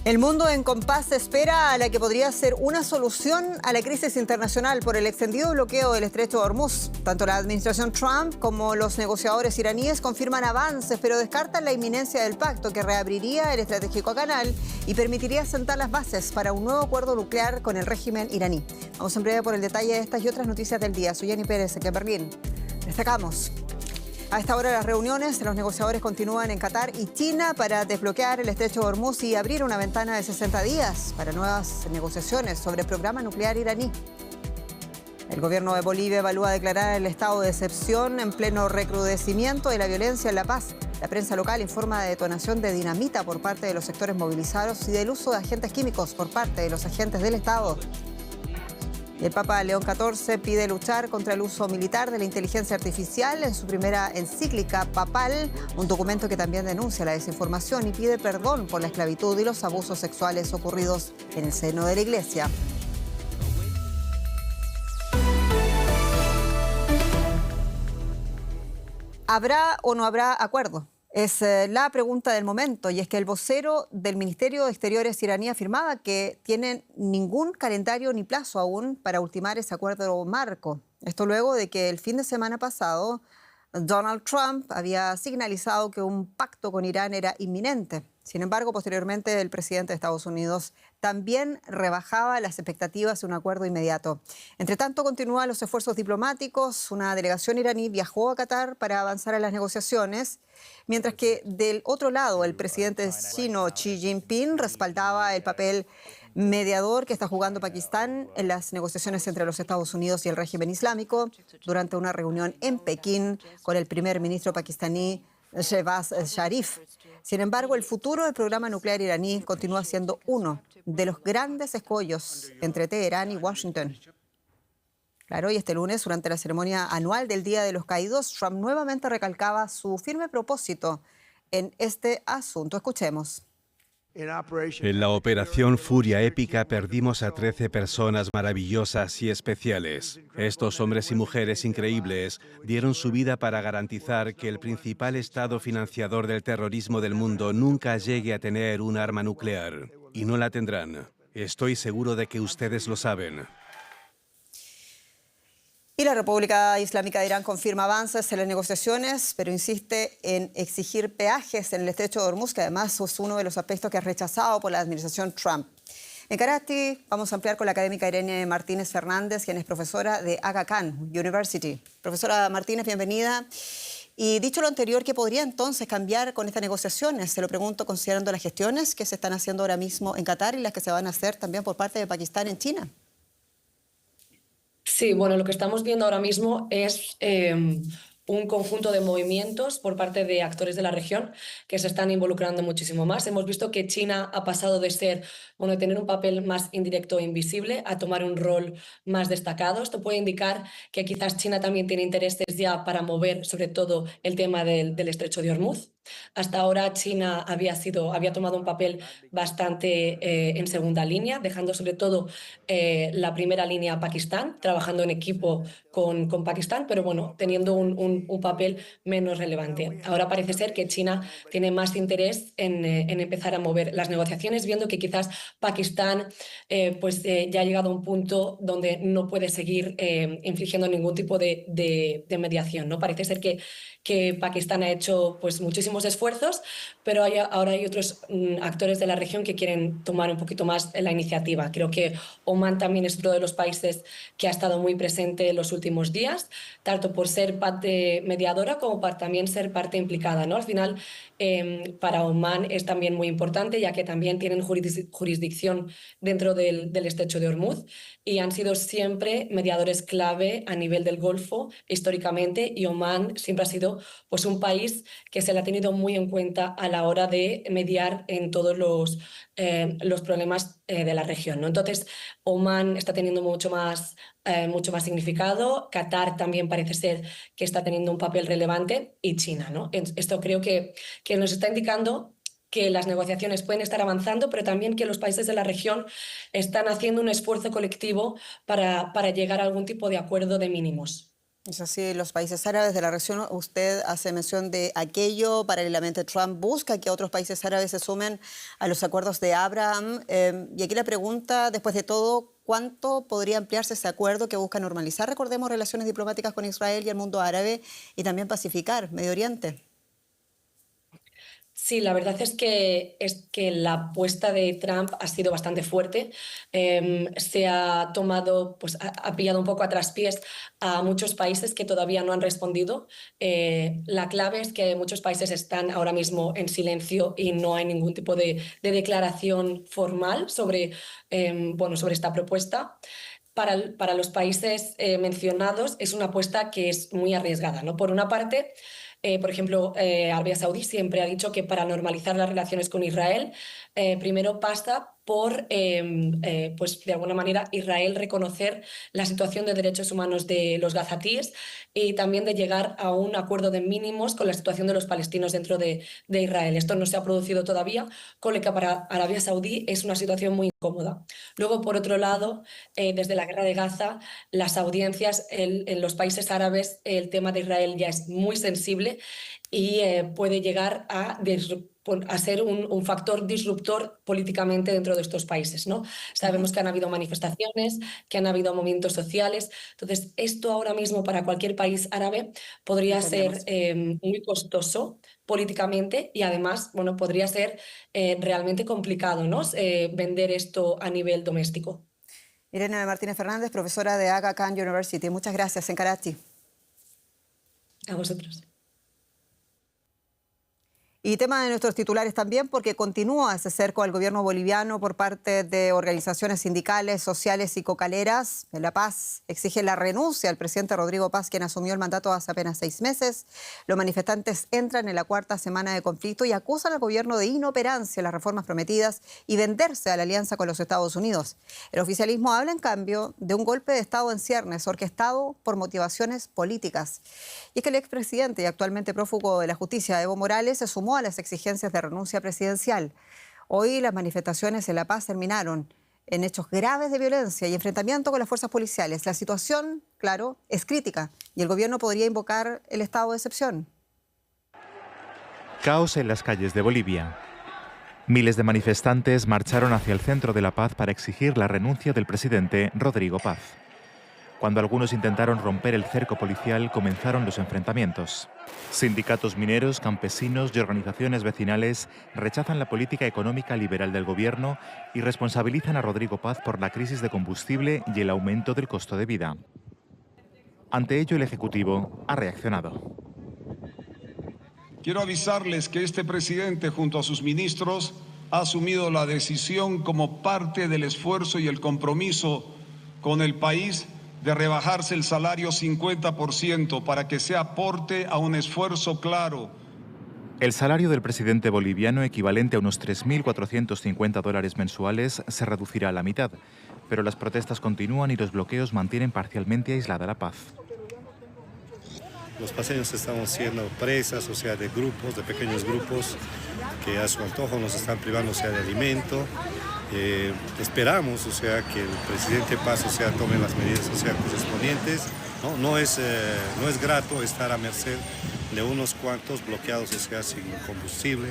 El mundo en compás espera a la que podría ser una solución a la crisis internacional por el extendido bloqueo del Estrecho de Hormuz. Tanto la administración Trump como los negociadores iraníes confirman avances, pero descartan la inminencia del pacto que reabriría el estratégico canal y permitiría sentar las bases para un nuevo acuerdo nuclear con el régimen iraní. Vamos en breve por el detalle de estas y otras noticias del día. Soy Jenny Pérez, aquí en Berlín. Destacamos. A esta hora las reuniones de los negociadores continúan en Qatar y China para desbloquear el Estrecho de Hormuz y abrir una ventana de 60 días para nuevas negociaciones sobre el programa nuclear iraní. El gobierno de Bolivia evalúa declarar el estado de excepción en pleno recrudecimiento de la violencia en La Paz. La prensa local informa de detonación de dinamita por parte de los sectores movilizados y del uso de agentes químicos por parte de los agentes del Estado. El Papa León XIV pide luchar contra el uso militar de la inteligencia artificial en su primera encíclica papal, un documento que también denuncia la desinformación y pide perdón por la esclavitud y los abusos sexuales ocurridos en el seno de la Iglesia. ¿Habrá o no habrá acuerdo? Es la pregunta del momento, y es que el vocero del Ministerio de Exteriores iraní afirmaba que tienen ningún calendario ni plazo aún para ultimar ese acuerdo marco. Esto luego de que el fin de semana pasado Donald Trump había señalizado que un pacto con Irán era inminente. Sin embargo, posteriormente el presidente de Estados Unidos también rebajaba las expectativas de un acuerdo inmediato. Entre tanto, continúan los esfuerzos diplomáticos. Una delegación iraní viajó a Qatar para avanzar en las negociaciones, mientras que del otro lado el presidente chino Xi Jinping respaldaba el papel mediador que está jugando Pakistán en las negociaciones entre los Estados Unidos y el régimen islámico durante una reunión en Pekín con el primer ministro pakistaní Shehbaz Sharif. Sin embargo, el futuro del programa nuclear iraní continúa siendo uno de los grandes escollos entre Teherán y Washington. Claro, y este lunes, durante la ceremonia anual del Día de los Caídos, Trump nuevamente recalcaba su firme propósito en este asunto. Escuchemos. En la operación Furia Épica perdimos a 13 personas maravillosas y especiales. Estos hombres y mujeres increíbles dieron su vida para garantizar que el principal estado financiador del terrorismo del mundo nunca llegue a tener un arma nuclear. Y no la tendrán. Estoy seguro de que ustedes lo saben. Y la República Islámica de Irán confirma avances en las negociaciones, pero insiste en exigir peajes en el Estrecho de Hormuz, que además es uno de los aspectos que es rechazado por la administración Trump. En Karachi vamos a ampliar con la académica Irene Martínez Fernández, quien es profesora de Aga Khan University. Profesora Martínez, bienvenida. Y dicho lo anterior, ¿qué podría entonces cambiar con estas negociaciones? Se lo pregunto considerando las gestiones que se están haciendo ahora mismo en Qatar y las que se van a hacer también por parte de Pakistán en China. Sí, bueno, lo que estamos viendo ahora mismo es un conjunto de movimientos por parte de actores de la región que se están involucrando muchísimo más. Hemos visto que China ha pasado de ser, de tener un papel más indirecto e invisible a tomar un rol más destacado. Esto puede indicar que quizás China también tiene intereses ya para mover sobre todo el tema del Estrecho de Hormuz. Hasta ahora China había tomado un papel bastante en segunda línea, dejando sobre todo la primera línea a Pakistán, trabajando en equipo con Pakistán, pero bueno, teniendo un papel menos relevante. Ahora parece ser que China tiene más interés en empezar a mover las negociaciones, viendo que quizás Pakistán ya ha llegado a un punto donde no puede seguir infligiendo ningún tipo de mediación, ¿no? Parece ser que Pakistán ha hecho pues muchísimos esfuerzos, pero ahora hay otros actores de la región que quieren tomar un poquito más la iniciativa. Creo que Omán también es otro de los países que ha estado muy presente en los últimos días, tanto por ser parte mediadora como para también ser parte implicada, ¿no? Al final, para Omán es también muy importante, ya que también tienen jurisdicción dentro del Estrecho de Hormuz y han sido siempre mediadores clave a nivel del Golfo históricamente, y Omán siempre ha sido pues un país que se le ha tenido muy en cuenta a la hora de mediar en todos los problemas de la región, ¿no? Entonces, Omán está teniendo mucho más significado. Qatar también parece ser que está teniendo un papel relevante, y China, ¿no? Esto creo que nos está indicando que las negociaciones pueden estar avanzando, pero también que los países de la región están haciendo un esfuerzo colectivo para llegar a algún tipo de acuerdo de mínimos. Es así, los países árabes de la región, usted hace mención de aquello, paralelamente Trump busca que otros países árabes se sumen a los acuerdos de Abraham. Y aquí la pregunta, después de todo, ¿cuánto podría ampliarse ese acuerdo que busca normalizar, recordemos, relaciones diplomáticas con Israel y el mundo árabe y también pacificar Medio Oriente? Sí, la verdad es que la apuesta de Trump ha sido bastante fuerte. Se ha tomado, pues ha pillado un poco a traspiés a muchos países que todavía no han respondido. La clave es que muchos países están ahora mismo en silencio y no hay ningún tipo de declaración formal sobre, bueno, sobre esta propuesta. Para los países mencionados es una apuesta que es muy arriesgada, ¿no? Por una parte, por ejemplo, Arabia Saudí siempre ha dicho que para normalizar las relaciones con Israel, primero pasa por, pues de alguna manera, Israel reconocer la situación de derechos humanos de los gazatíes y también de llegar a un acuerdo de mínimos con la situación de los palestinos dentro de Israel. Esto no se ha producido todavía, con lo que para Arabia Saudí es una situación muy incómoda. Luego, por otro lado, desde la guerra de Gaza, las audiencias en los países árabes, el tema de Israel ya es muy sensible y puede llegar a ser un factor disruptor políticamente dentro de estos países, ¿no? Sabemos que han habido manifestaciones, que han habido movimientos sociales. Entonces, esto ahora mismo para cualquier país árabe podría ser Entendemos. muy costoso políticamente y además, bueno, podría ser realmente complicado, ¿no? Vender esto a nivel doméstico. Irene Martínez Fernández, profesora de Aga Khan University. Muchas gracias en Karachi. A vosotros. Y tema de nuestros titulares también, porque continúa ese cerco al gobierno boliviano por parte de organizaciones sindicales, sociales y cocaleras. En La Paz exige la renuncia al presidente Rodrigo Paz, quien asumió el mandato hace apenas 6 meses. Los manifestantes entran en la 4ª semana de conflicto y acusan al gobierno de inoperancia en las reformas prometidas y venderse a la alianza con los Estados Unidos. El oficialismo habla, en cambio, de un golpe de Estado en ciernes, orquestado por motivaciones políticas. Y es que el expresidente y actualmente prófugo de la justicia, Evo Morales, se sumó a las exigencias de renuncia presidencial. Hoy las manifestaciones en La Paz terminaron en hechos graves de violencia y enfrentamiento con las fuerzas policiales. La situación, claro, es crítica y el gobierno podría invocar el estado de excepción. Caos en las calles de Bolivia. Miles de manifestantes marcharon hacia el centro de La Paz para exigir la renuncia del presidente Rodrigo Paz. Cuando algunos intentaron romper el cerco policial, comenzaron los enfrentamientos. Sindicatos mineros, campesinos y organizaciones vecinales rechazan la política económica liberal del gobierno y responsabilizan a Rodrigo Paz por la crisis de combustible y el aumento del costo de vida. Ante ello, el Ejecutivo ha reaccionado. Quiero avisarles que este presidente, junto a sus ministros, ha asumido la decisión como parte del esfuerzo y el compromiso con el país de rebajarse el salario 50% para que se aporte a un esfuerzo claro. El salario del presidente boliviano, equivalente a unos $3.450 mensuales, se reducirá a la mitad, pero las protestas continúan y los bloqueos mantienen parcialmente aislada La Paz. Los paseños estamos siendo presas, o sea, de grupos, de pequeños grupos que a su antojo nos están privando, o sea, de alimento. Esperamos, o sea, que el presidente Paz, o sea, tome las medidas, o sea, correspondientes. No es grato estar a merced de unos cuantos bloqueados, o sea, sin combustible,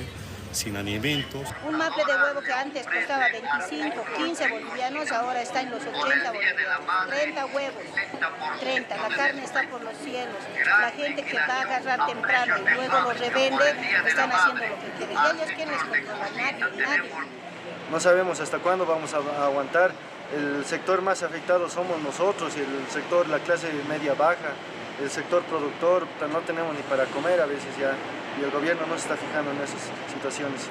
sin alimentos. Un maple de huevo que antes costaba 25, 15 bolivianos, ahora está en los 80 bolivianos. 30 huevos, 30. La carne está por los cielos. La gente que va a agarrar temprano y luego lo revende, están haciendo lo que quieren. ¿Y ellos quién les controla? Nadie. No sabemos hasta cuándo vamos a aguantar. El sector más afectado somos nosotros, y el sector, la clase media baja, el sector productor, no tenemos ni para comer a veces ya, y el gobierno no se está fijando en esas situaciones.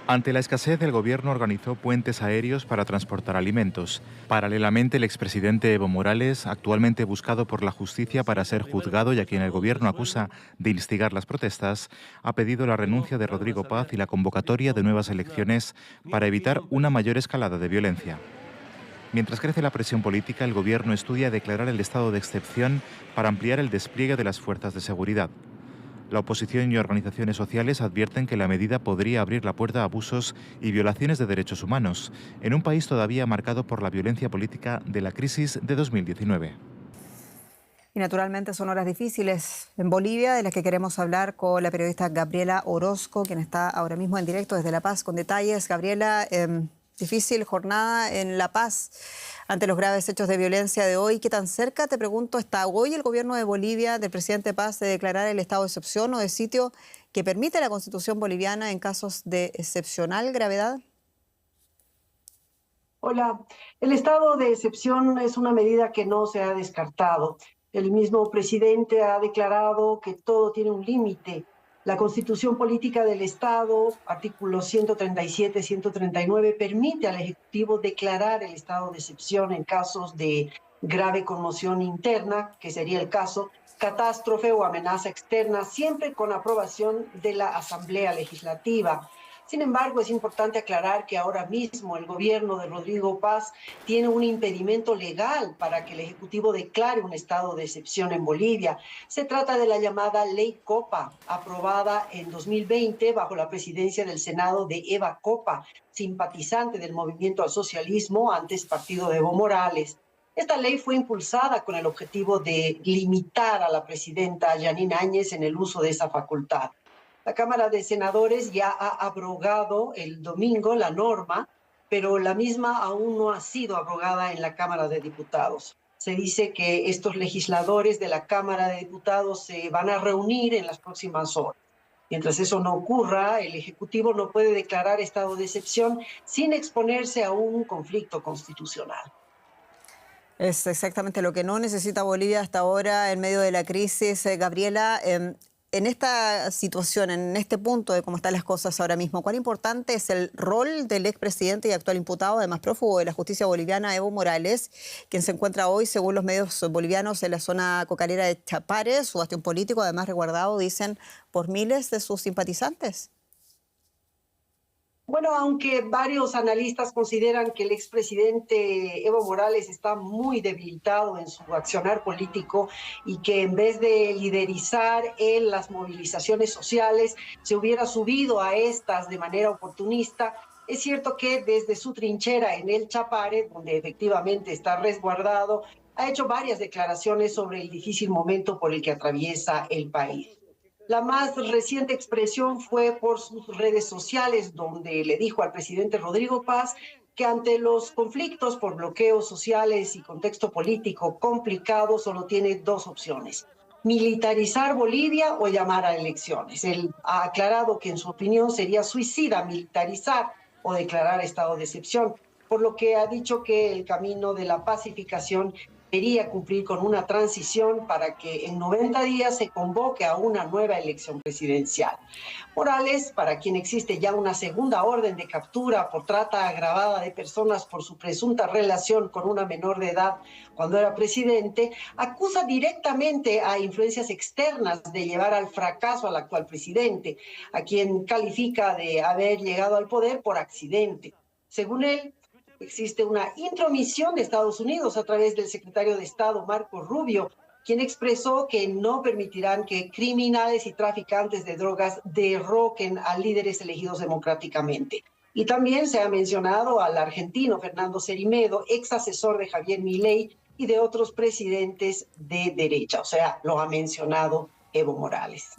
Ante la escasez, el gobierno organizó puentes aéreos para transportar alimentos. Paralelamente, el expresidente Evo Morales, actualmente buscado por la justicia para ser juzgado y a quien el gobierno acusa de instigar las protestas, ha pedido la renuncia de Rodrigo Paz y la convocatoria de nuevas elecciones para evitar una mayor escalada de violencia. Mientras crece la presión política, el gobierno estudia declarar el estado de excepción para ampliar el despliegue de las fuerzas de seguridad. La oposición y organizaciones sociales advierten que la medida podría abrir la puerta a abusos y violaciones de derechos humanos, en un país todavía marcado por la violencia política de la crisis de 2019. Y naturalmente son horas difíciles en Bolivia, de las que queremos hablar con la periodista Gabriela Orozco, quien está ahora mismo en directo desde La Paz con detalles. Gabriela, difícil jornada en La Paz ante los graves hechos de violencia de hoy. ¿Qué tan cerca, te pregunto, está hoy el gobierno de Bolivia, del presidente Paz, de declarar el estado de excepción o de sitio que permite la Constitución boliviana en casos de excepcional gravedad? Hola, el estado de excepción es una medida que no se ha descartado. El mismo presidente ha declarado que todo tiene un límite. La Constitución Política del Estado, artículos 137 y 139, permite al Ejecutivo declarar el estado de excepción en casos de grave conmoción interna, que sería el caso, catástrofe o amenaza externa, siempre con aprobación de la Asamblea Legislativa. Sin embargo, es importante aclarar que ahora mismo el gobierno de Rodrigo Paz tiene un impedimento legal para que el Ejecutivo declare un estado de excepción en Bolivia. Se trata de la llamada Ley Copa, aprobada en 2020 bajo la presidencia del Senado de Eva Copa, simpatizante del movimiento al socialismo, antes partido de Evo Morales. Esta ley fue impulsada con el objetivo de limitar a la presidenta Yanine Áñez en el uso de esa facultad. La Cámara de Senadores ya ha abrogado el domingo la norma, pero la misma aún no ha sido abrogada en la Cámara de Diputados. Se dice que estos legisladores de la Cámara de Diputados se van a reunir en las próximas horas. Mientras eso no ocurra, el Ejecutivo no puede declarar estado de excepción sin exponerse a un conflicto constitucional. Es exactamente lo que no necesita Bolivia hasta ahora en medio de la crisis. Gabriela, en esta situación, en este punto de cómo están las cosas ahora mismo, ¿cuán importante es el rol del expresidente y actual imputado, además prófugo de la justicia boliviana, Evo Morales, quien se encuentra hoy, según los medios bolivianos, en la zona cocanera de Chapare, su bastión político, además resguardado, dicen, por miles de sus simpatizantes? Bueno, aunque varios analistas consideran que el expresidente Evo Morales está muy debilitado en su accionar político y que en vez de liderizar en las movilizaciones sociales se hubiera subido a estas de manera oportunista, es cierto que desde su trinchera en el Chapare, donde efectivamente está resguardado, ha hecho varias declaraciones sobre el difícil momento por el que atraviesa el país. La más reciente expresión fue por sus redes sociales, donde le dijo al presidente Rodrigo Paz que ante los conflictos por bloqueos sociales y contexto político complicado solo tiene dos opciones: militarizar Bolivia o llamar a elecciones. Él ha aclarado que en su opinión sería suicida militarizar o declarar estado de excepción, por lo que ha dicho que el camino de la pacificación debería cumplir con una transición para que en 90 días se convoque a una nueva elección presidencial. Morales, para quien existe ya una segunda orden de captura por trata agravada de personas por su presunta relación con una menor de edad cuando era presidente, acusa directamente a influencias externas de llevar al fracaso al actual presidente, a quien califica de haber llegado al poder por accidente. Según él, existe una intromisión de Estados Unidos a través del secretario de Estado, Marco Rubio, quien expresó que no permitirán que criminales y traficantes de drogas derroquen a líderes elegidos democráticamente. Y también se ha mencionado al argentino Fernando Cermedo, ex asesor de Javier Milei y de otros presidentes de derecha. O sea, lo ha mencionado Evo Morales.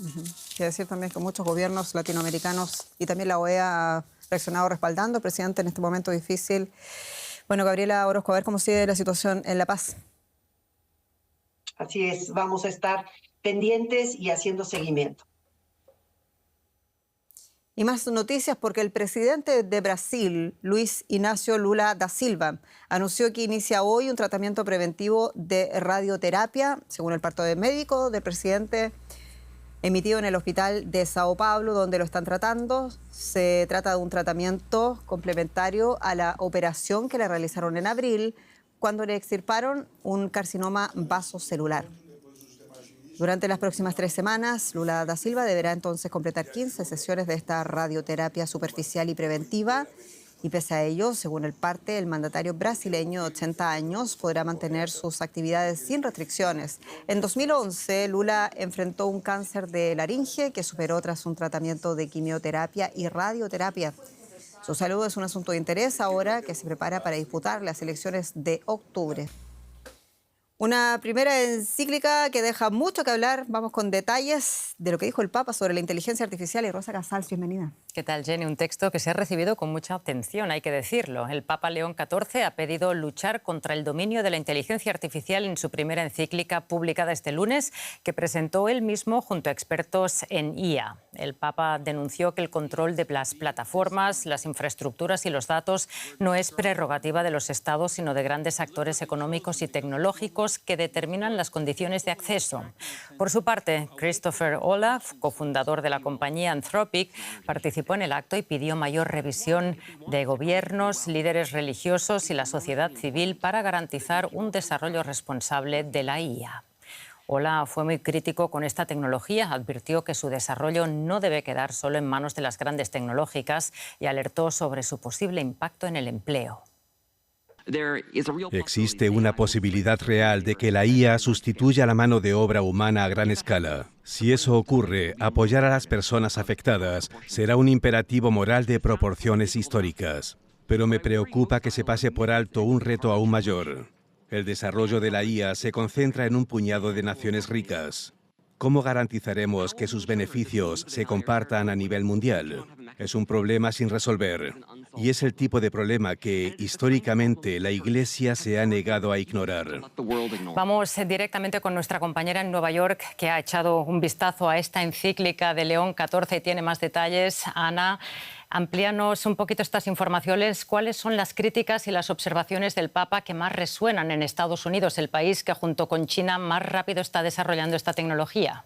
Quiero decir también que muchos gobiernos latinoamericanos y también la OEA reaccionado respaldando al presidente en este momento difícil. Bueno, Gabriela Orozco, a ver cómo sigue la situación en La Paz. Así es, vamos a estar pendientes y haciendo seguimiento. Y más noticias porque el presidente de Brasil, Luis Inácio Lula da Silva, anunció que inicia hoy un tratamiento preventivo de radioterapia, según el parte médico del presidente emitido en el hospital de Sao Paulo, donde lo están tratando. Se trata de un tratamiento complementario a la operación que le realizaron en abril, cuando le extirparon un carcinoma vasocelular. Durante las próximas 3 semanas, Lula da Silva deberá entonces completar 15 sesiones de esta radioterapia superficial y preventiva. Y pese a ello, según el parte, el mandatario brasileño de 80 años podrá mantener sus actividades sin restricciones. En 2011, Lula enfrentó un cáncer de laringe que superó tras un tratamiento de quimioterapia y radioterapia. Su salud es un asunto de interés ahora que se prepara para disputar las elecciones de octubre. Una primera encíclica que deja mucho que hablar. Vamos con detalles de lo que dijo el Papa sobre la inteligencia artificial. Y Rosa Casals, bienvenida. ¿Qué tal, Jenny? Un texto que se ha recibido con mucha atención, hay que decirlo. El Papa León XIV ha pedido luchar contra el dominio de la inteligencia artificial en su primera encíclica publicada este lunes, que presentó él mismo junto a expertos en IA. El Papa denunció que el control de las plataformas, las infraestructuras y los datos no es prerrogativa de los Estados, sino de grandes actores económicos y tecnológicos que determinan las condiciones de acceso. Por su parte, Christopher Olaf, cofundador de la compañía Anthropic, participó en el acto y pidió mayor revisión de gobiernos, líderes religiosos y la sociedad civil para garantizar un desarrollo responsable de la IA. Olaf fue muy crítico con esta tecnología, advirtió que su desarrollo no debe quedar solo en manos de las grandes tecnológicas y alertó sobre su posible impacto en el empleo. Existe una posibilidad real de que la IA sustituya la mano de obra humana a gran escala. Si eso ocurre, apoyar a las personas afectadas será un imperativo moral de proporciones históricas. Pero me preocupa que se pase por alto un reto aún mayor. El desarrollo de la IA se concentra en un puñado de naciones ricas. ¿Cómo garantizaremos que sus beneficios se compartan a nivel mundial? Es un problema sin resolver. Y es el tipo de problema que, históricamente, la Iglesia se ha negado a ignorar. Vamos directamente con nuestra compañera en Nueva York, que ha echado un vistazo a esta encíclica de León XIV y tiene más detalles. Ana, amplíanos un poquito estas informaciones. ¿Cuáles son las críticas y las observaciones del Papa que más resuenan en Estados Unidos, el país que junto con China más rápido está desarrollando esta tecnología?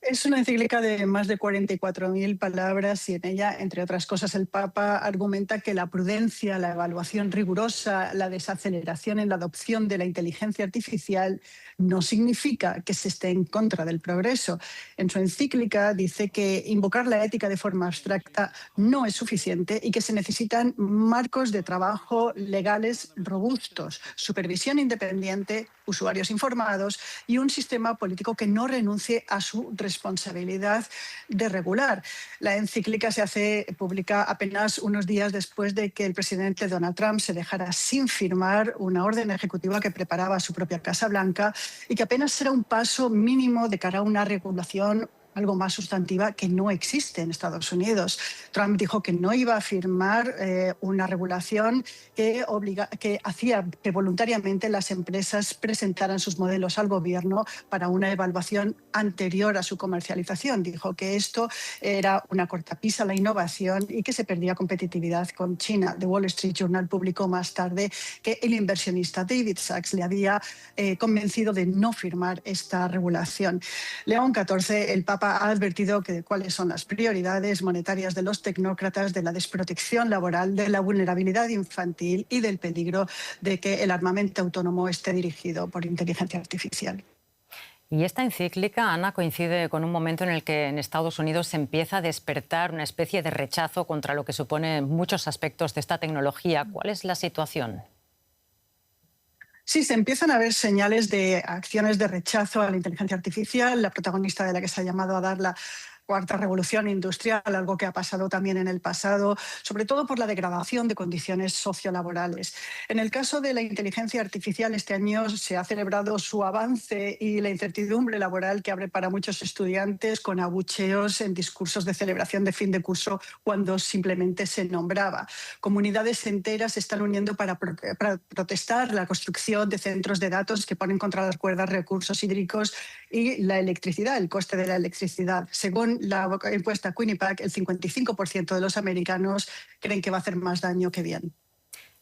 Es una encíclica de más de 44.000 palabras y en ella, entre otras cosas, el Papa argumenta que la prudencia, la evaluación rigurosa, la desaceleración en la adopción de la inteligencia artificial no significa que se esté en contra del progreso. En su encíclica dice que invocar la ética de forma abstracta no es suficiente y que se necesitan marcos de trabajo legales robustos, supervisión independiente, usuarios informados y un sistema político que no renuncie a su responsabilidad de regular. La encíclica se hace pública apenas unos días después de que el presidente Donald Trump se dejara sin firmar una orden ejecutiva que preparaba su propia Casa Blanca y que apenas será un paso mínimo de cara a una regulación algo más sustantiva que no existe en Estados Unidos. Trump dijo que no iba a firmar una regulación que hacía que voluntariamente las empresas presentaran sus modelos al gobierno para una evaluación anterior a su comercialización. Dijo que esto era una cortapisa a la innovación y que se perdía competitividad con China. The Wall Street Journal publicó más tarde que el inversionista David Sachs le había convencido de no firmar esta regulación. León XIV, el Papa, ha advertido de cuáles son las prioridades monetarias de los tecnócratas, de la desprotección laboral, de la vulnerabilidad infantil y del peligro de que el armamento autónomo esté dirigido por inteligencia artificial. Y esta encíclica, Ana, coincide con un momento en el que en Estados Unidos se empieza a despertar una especie de rechazo contra lo que supone muchos aspectos de esta tecnología. ¿Cuál es la situación? Sí, se empiezan a ver señales de acciones de rechazo a la inteligencia artificial, la protagonista de la que se ha llamado a dar la cuarta revolución industrial, algo que ha pasado también en el pasado, sobre todo por la degradación de condiciones sociolaborales. En el caso de la inteligencia artificial, este año se ha celebrado su avance y la incertidumbre laboral que abre para muchos estudiantes con abucheos en discursos de celebración de fin de curso cuando simplemente se nombraba. Comunidades enteras se están uniendo para protestar la construcción de centros de datos que ponen contra las cuerdas recursos hídricos y la electricidad, el coste de la electricidad. Según la encuesta Quinnipiac, el 55% de los americanos creen que va a hacer más daño que bien.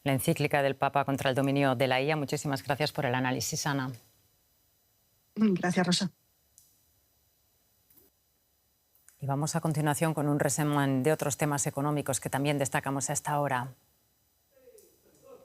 La encíclica del Papa contra el dominio de la IA. Muchísimas gracias por el análisis, Ana. Gracias, Rosa. Y vamos a continuación con un resumen de otros temas económicos que también destacamos a esta hora.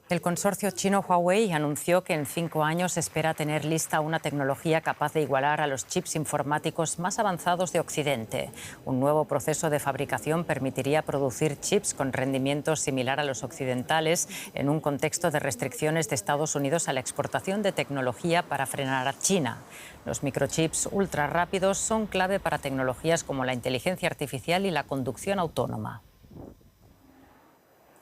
El consorcio chino Huawei anunció que en 5 años espera tener lista una tecnología capaz de igualar a los chips informáticos más avanzados de Occidente. Un nuevo proceso de fabricación permitiría producir chips con rendimiento similar a los occidentales en un contexto de restricciones de Estados Unidos a la exportación de tecnología para frenar a China. Los microchips ultra rápidos son clave para tecnologías como la inteligencia artificial y la conducción autónoma.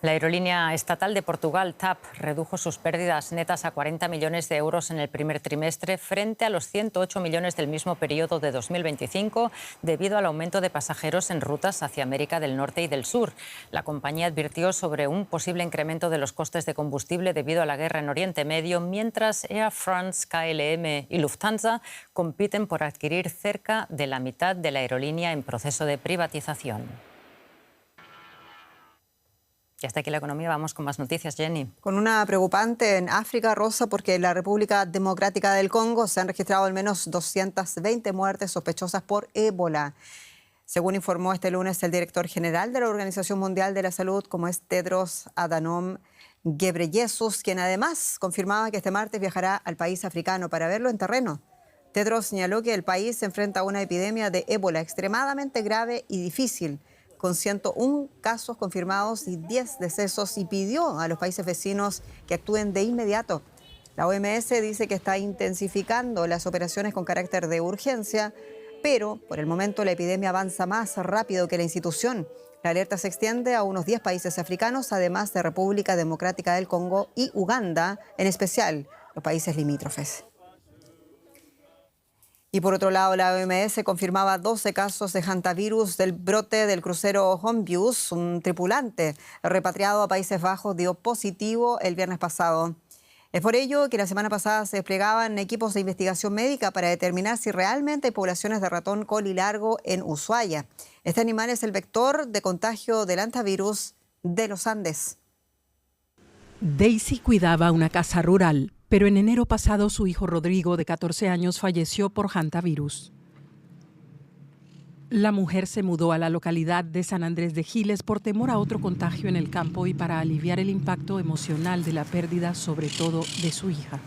La aerolínea estatal de Portugal, TAP, redujo sus pérdidas netas a 40 millones de euros en el primer trimestre frente a los 108 millones del mismo periodo de 2025 debido al aumento de pasajeros en rutas hacia América del Norte y del Sur. La compañía advirtió sobre un posible incremento de los costes de combustible debido a la guerra en Oriente Medio, mientras Air France, KLM y Lufthansa compiten por adquirir cerca de la mitad de la aerolínea en proceso de privatización. Y hasta aquí la economía. Vamos con más noticias, Jenny. Con una preocupante en África, Rosa, porque en la República Democrática del Congo se han registrado al menos 220 muertes sospechosas por ébola. Según informó este lunes el director general de la Organización Mundial de la Salud, como es Tedros Adhanom Ghebreyesus, quien además confirmaba que este martes viajará al país africano para verlo en terreno. Tedros señaló que el país se enfrenta a una epidemia de ébola extremadamente grave y difícil, con 101 casos confirmados y 10 decesos, y pidió a los países vecinos que actúen de inmediato. La OMS dice que está intensificando las operaciones con carácter de urgencia, pero por el momento la epidemia avanza más rápido que la institución. La alerta se extiende a unos 10 países africanos, además de República Democrática del Congo y Uganda, en especial los países limítrofes. Y por otro lado, la OMS confirmaba 12 casos de hantavirus del brote del crucero Honbius. Un tripulante repatriado a Países Bajos dio positivo el viernes pasado. Es por ello que la semana pasada se desplegaban equipos de investigación médica para determinar si realmente hay poblaciones de ratón colilargo en Ushuaia. Este animal es el vector de contagio del hantavirus de los Andes. Daisy cuidaba una casa rural, pero en enero pasado su hijo Rodrigo, de 14 años, falleció por hantavirus. La mujer se mudó a la localidad de San Andrés de Giles por temor a otro contagio en el campo y para aliviar el impacto emocional de la pérdida, sobre todo de su hija.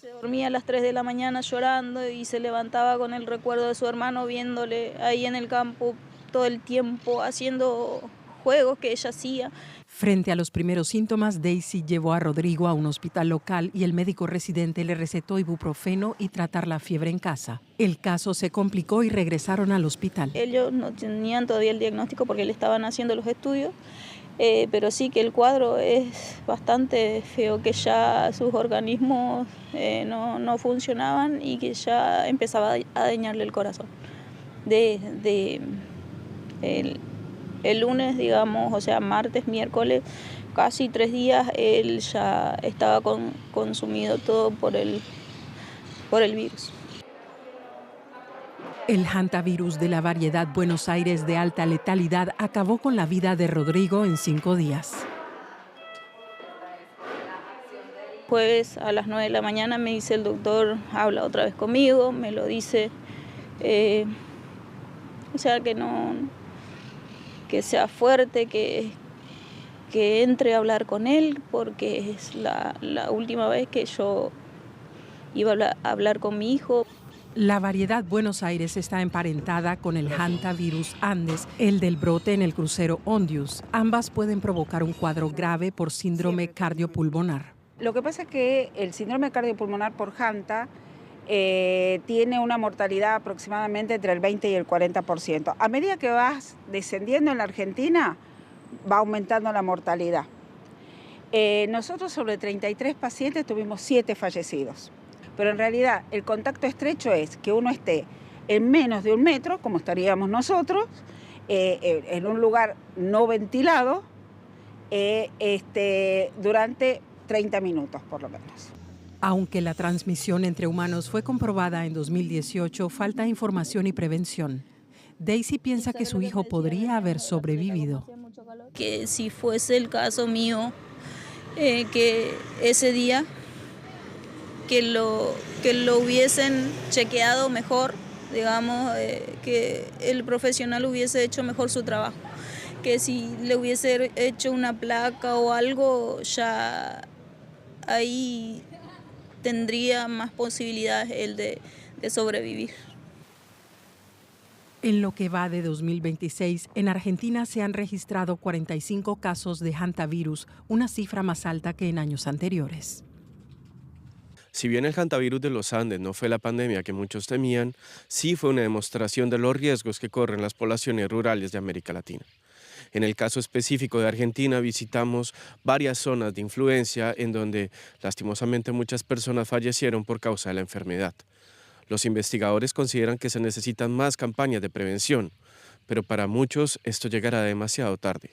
Se dormía a las 3 de la mañana llorando y se levantaba con el recuerdo de su hermano viéndole ahí en el campo todo el tiempo, haciendo juegos que ella hacía. Frente a los primeros síntomas, Daisy llevó a Rodrigo a un hospital local y el médico residente le recetó ibuprofeno y tratar la fiebre en casa. El caso se complicó y regresaron al hospital. Ellos no tenían todavía el diagnóstico porque le estaban haciendo los estudios, pero sí que el cuadro es bastante feo, que ya sus organismos no funcionaban y que ya empezaba a dañarle el corazón. El lunes, digamos, o sea, martes, miércoles, casi 3 días, él ya estaba consumido todo por el virus. El hantavirus de la variedad Buenos Aires de alta letalidad acabó con la vida de Rodrigo en 5 días. Jueves a las 9 de la mañana me dice el doctor, habla otra vez conmigo, me lo dice, o sea, que sea fuerte, que entre a hablar con él, porque es la última vez que yo iba a hablar con mi hijo. La variedad Buenos Aires está emparentada con el hantavirus Andes, el del brote en el crucero Hondius. Ambas pueden provocar un cuadro grave por síndrome cardiopulmonar. Lo que pasa es que el síndrome cardiopulmonar por hanta tiene una mortalidad aproximadamente entre el 20 y el 40%. A medida que vas descendiendo en la Argentina, va aumentando la mortalidad. Nosotros sobre 33 pacientes tuvimos 7 fallecidos. Pero en realidad el contacto estrecho es que uno esté en menos de 1 metro, como estaríamos nosotros, en un lugar no ventilado, durante 30 minutos por lo menos. Aunque la transmisión entre humanos fue comprobada en 2018, falta información y prevención. Daisy piensa que su hijo podría haber sobrevivido. Que si fuese el caso mío, que ese día que lo hubiesen chequeado mejor, digamos, que el profesional hubiese hecho mejor su trabajo. Que si le hubiese hecho una placa o algo, ya ahí tendría más posibilidades él de sobrevivir. En lo que va de 2026, en Argentina se han registrado 45 casos de hantavirus, una cifra más alta que en años anteriores. Si bien el hantavirus de los Andes no fue la pandemia que muchos temían, sí fue una demostración de los riesgos que corren las poblaciones rurales de América Latina. En el caso específico de Argentina, visitamos varias zonas de influencia en donde lastimosamente muchas personas fallecieron por causa de la enfermedad. Los investigadores consideran que se necesitan más campañas de prevención, pero para muchos esto llegará demasiado tarde.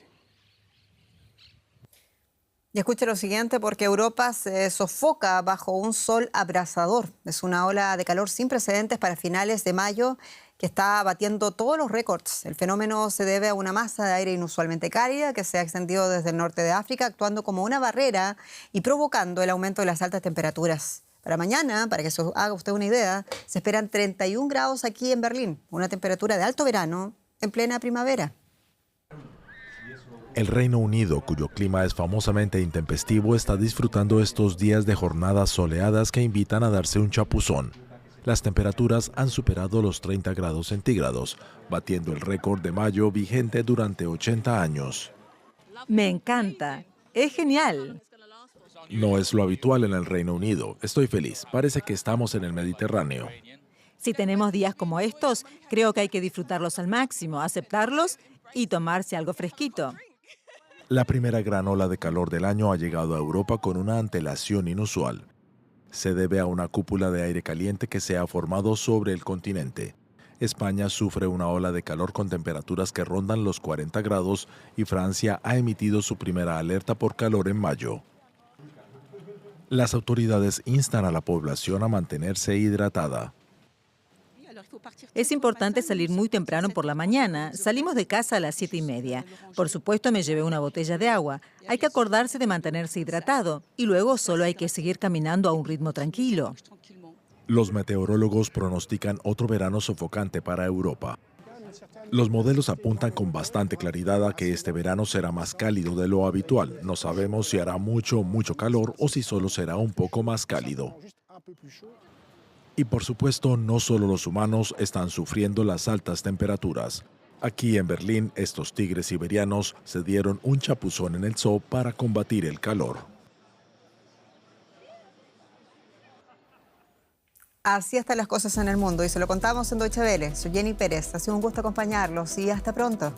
Y escuche lo siguiente, porque Europa se sofoca bajo un sol abrasador. Es una ola de calor sin precedentes para finales de mayo que está batiendo todos los récords. El fenómeno se debe a una masa de aire inusualmente cálida que se ha extendido desde el norte de África, actuando como una barrera y provocando el aumento de las altas temperaturas. Para mañana, para que se haga usted una idea, se esperan 31 grados aquí en Berlín, una temperatura de alto verano en plena primavera. El Reino Unido, cuyo clima es famosamente intempestivo, está disfrutando estos días de jornadas soleadas que invitan a darse un chapuzón. Las temperaturas han superado los 30 grados centígrados, batiendo el récord de mayo vigente durante 80 años. Me encanta. Es genial. No es lo habitual en el Reino Unido. Estoy feliz. Parece que estamos en el Mediterráneo. Si tenemos días como estos, creo que hay que disfrutarlos al máximo, aceptarlos y tomarse algo fresquito. La primera gran ola de calor del año ha llegado a Europa con una antelación inusual. Se debe a una cúpula de aire caliente que se ha formado sobre el continente. España sufre una ola de calor con temperaturas que rondan los 40 grados y Francia ha emitido su primera alerta por calor en mayo. Las autoridades instan a la población a mantenerse hidratada. Es importante salir muy temprano por la mañana. Salimos de casa a las 7:30. Por supuesto, me llevé una botella de agua. Hay que acordarse de mantenerse hidratado y luego solo hay que seguir caminando a un ritmo tranquilo. Los meteorólogos pronostican otro verano sofocante para Europa. Los modelos apuntan con bastante claridad a que este verano será más cálido de lo habitual. No sabemos si hará mucho calor o si solo será un poco más cálido. Y por supuesto, no solo los humanos están sufriendo las altas temperaturas. Aquí en Berlín, estos tigres siberianos se dieron un chapuzón en el zoo para combatir el calor. Así están las cosas en el mundo y se lo contamos en Deutsche Welle. Soy Jenny Pérez. Ha sido un gusto acompañarlos y hasta pronto.